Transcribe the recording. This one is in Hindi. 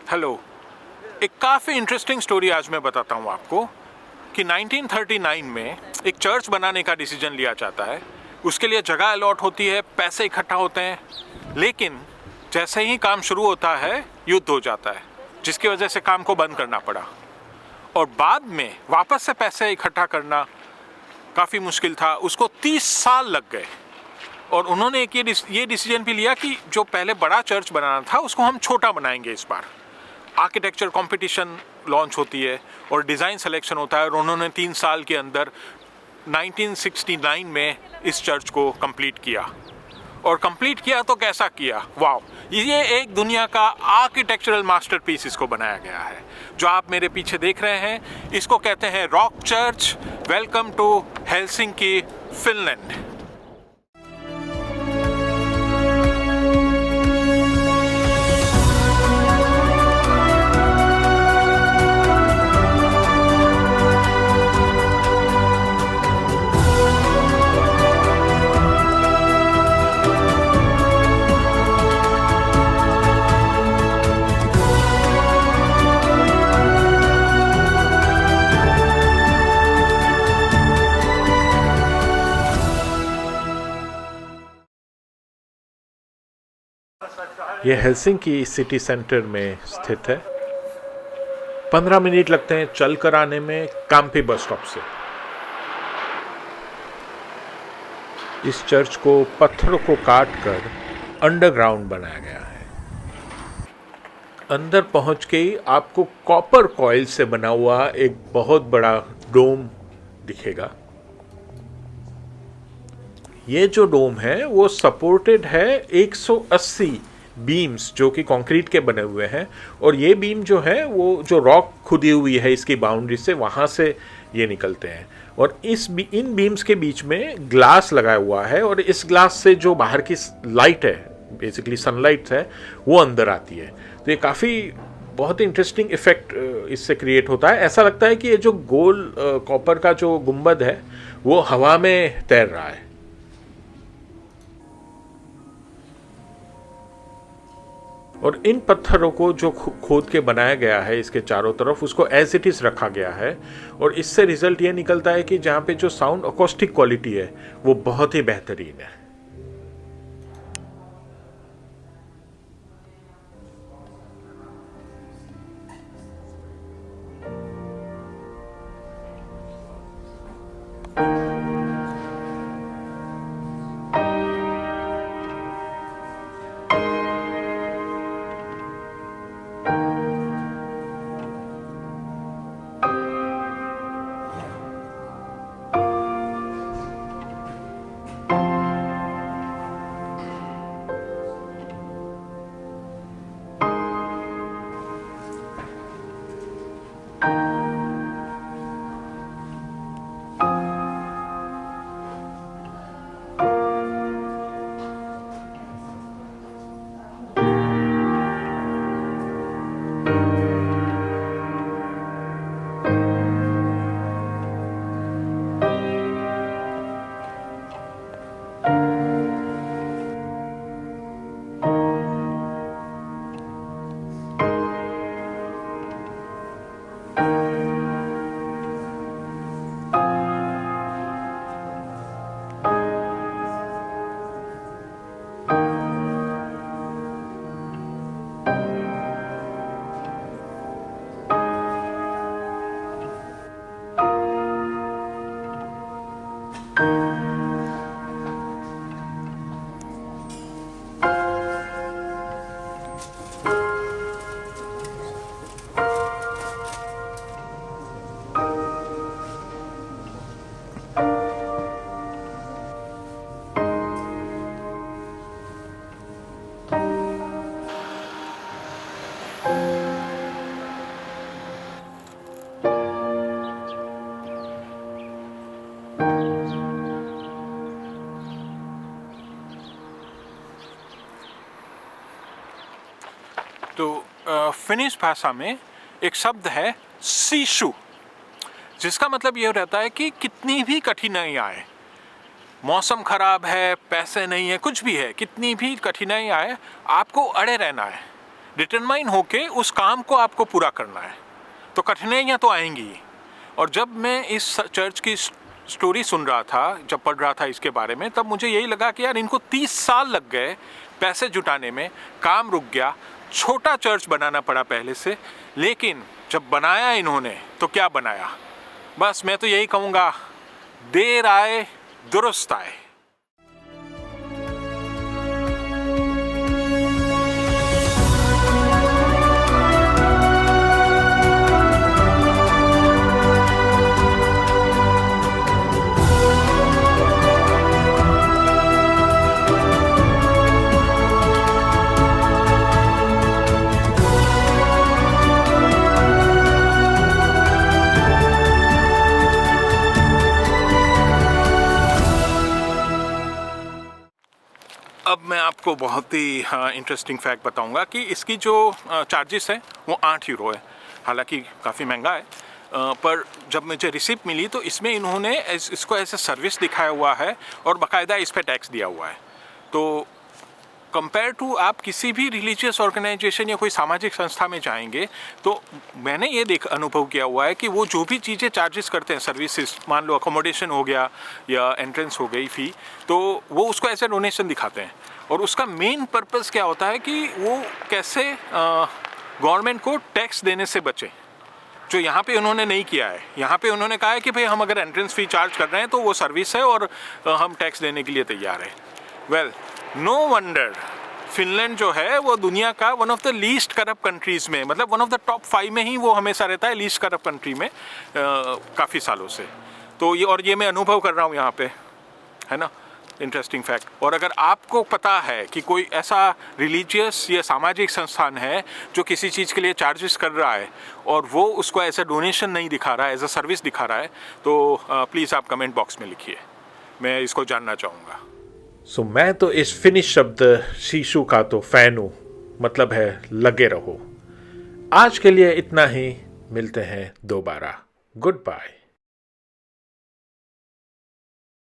हेलो, एक काफ़ी इंटरेस्टिंग स्टोरी आज मैं बताता हूँ आपको कि 1939 में एक चर्च बनाने का डिसीजन लिया जाता है। उसके लिए जगह अलॉट होती है, पैसे इकट्ठा होते हैं, लेकिन जैसे ही काम शुरू होता है युद्ध हो जाता है, जिसकी वजह से काम को बंद करना पड़ा। और बाद में वापस से पैसे इकट्ठा करना काफ़ी मुश्किल था, उसको 30 साल लग गए। और उन्होंने एक ये डिसीजन भी लिया कि जो पहले बड़ा चर्च बनाना था उसको हम छोटा बनाएंगे इस बार। आर्किटेक्चर कंपटीशन लॉन्च होती है और डिज़ाइन सिलेक्शन होता है, और उन्होंने 3 साल के अंदर 1969 में इस चर्च को कंप्लीट किया। और कंप्लीट किया तो कैसा किया, वाह! ये एक दुनिया का आर्किटेक्चरल मास्टरपीस इसको बनाया गया है। जो आप मेरे पीछे देख रहे हैं, इसको कहते हैं rock church. Welcome to Helsinki, Finland. ये हेलसिंकी सिटी सेंटर में स्थित है। 15 मिनट लगते हैं चल कर आने में काम्पी बस स्टॉप से। इस चर्च को पत्थरों को काट कर अंडरग्राउंड बनाया गया है। अंदर पहुंच के ही आपको कॉपर कॉइल से बना हुआ एक बहुत बड़ा डोम दिखेगा। ये जो डोम है वो सपोर्टेड है 180 बीम्स जो कि कंक्रीट के बने हुए हैं, और ये बीम जो है वो जो रॉक खुदी हुई है इसकी बाउंड्री से, वहाँ से ये निकलते हैं। और इन बीम्स के बीच में ग्लास लगाया हुआ है, और इस ग्लास से जो बाहर की लाइट है, बेसिकली सनलाइट है, वो अंदर आती है। तो ये काफ़ी बहुत इंटरेस्टिंग इफेक्ट इससे क्रिएट होता है। ऐसा लगता है कि ये जो गोल कॉपर का जो गुंबद है वो हवा में तैर रहा है। और इन पत्थरों को जो खोद के बनाया गया है इसके चारों तरफ, उसको एज इट इज रखा गया है, और इससे रिजल्ट ये निकलता है कि जहाँ पे जो साउंड अकोस्टिक क्वालिटी है वो बहुत ही बेहतरीन है। तो फिनिश भाषा में एक शब्द है सीशु, जिसका मतलब ये रहता है कि कितनी भी कठिनाई आए, मौसम खराब है, पैसे नहीं है, कुछ भी है, कितनी भी कठिनाई आए, आपको अड़े रहना है, डिटरमाइन होके उस काम को आपको पूरा करना है, तो कठिनाइयाँ तो आएंगी ही। और जब मैं इस चर्च की स्टोरी सुन रहा था, जब पढ़ रहा था इसके बारे में, तब मुझे यही लगा कि यार इनको 30 साल लग गए पैसे जुटाने में, काम रुक गया, छोटा चर्च बनाना पड़ा पहले से, लेकिन जब बनाया इन्होंने तो क्या बनाया। बस मैं तो यही कहूँगा, देर आए दुरुस्त आए। अब मैं आपको बहुत ही इंटरेस्टिंग फैक्ट बताऊंगा कि इसकी जो चार्जेस है वो 8 यूरो है। हालांकि काफ़ी महंगा है, पर जब मुझे रिसिप्ट मिली तो इसमें इन्होंने इसको ऐसे सर्विस दिखाया हुआ है और बाकायदा इस पर टैक्स दिया हुआ है। तो कंपेयर टू आप किसी भी रिलीजियस ऑर्गेनाइजेशन या कोई सामाजिक संस्था में जाएंगे तो मैंने ये अनुभव किया हुआ है कि वो जो भी चीज़ें चार्जेस करते हैं, सर्विसेज, मान लो अकोमोडेशन हो गया या एंट्रेंस हो गई फ़ी, तो वो उसको ऐसे डोनेशन दिखाते हैं। और उसका मेन पर्पस क्या होता है कि वो कैसे गवर्नमेंट को टैक्स देने से बचे, जो यहाँ पे उन्होंने नहीं किया है। यहाँ पे उन्होंने कहा है कि भाई हम अगर एंट्रेंस फ़ी चार्ज कर रहे हैं तो वो सर्विस है और हम टैक्स देने के लिए तैयार है। वेल, नो वंडर फिनलैंड जो है वो दुनिया का one of the least corrupt countries में, मतलब वन ऑफ द टॉप 5 में ही वो हमेशा रहता है, लीस्ट करप्ट कंट्री में काफ़ी सालों से। तो ये मैं अनुभव कर रहा हूँ यहाँ पे, है ना, इंटरेस्टिंग फैक्ट। और अगर आपको पता है कि कोई ऐसा रिलीजियस या सामाजिक संस्थान है जो किसी चीज़ के लिए चार्जेस कर रहा है और वो उसको ऐसा डोनेशन नहीं दिखा रहा है, एज अ सर्विस दिखा रहा है, तो प्लीज़ आप कमेंट बॉक्स में लिखिए, मैं इसको जानना चाहूँगा। सो मैं तो इस फिनिश शब्द शीशु का तो फैन हूँ, मतलब है लगे रहो। आज के लिए इतना ही, मिलते हैं दोबारा। Good bye.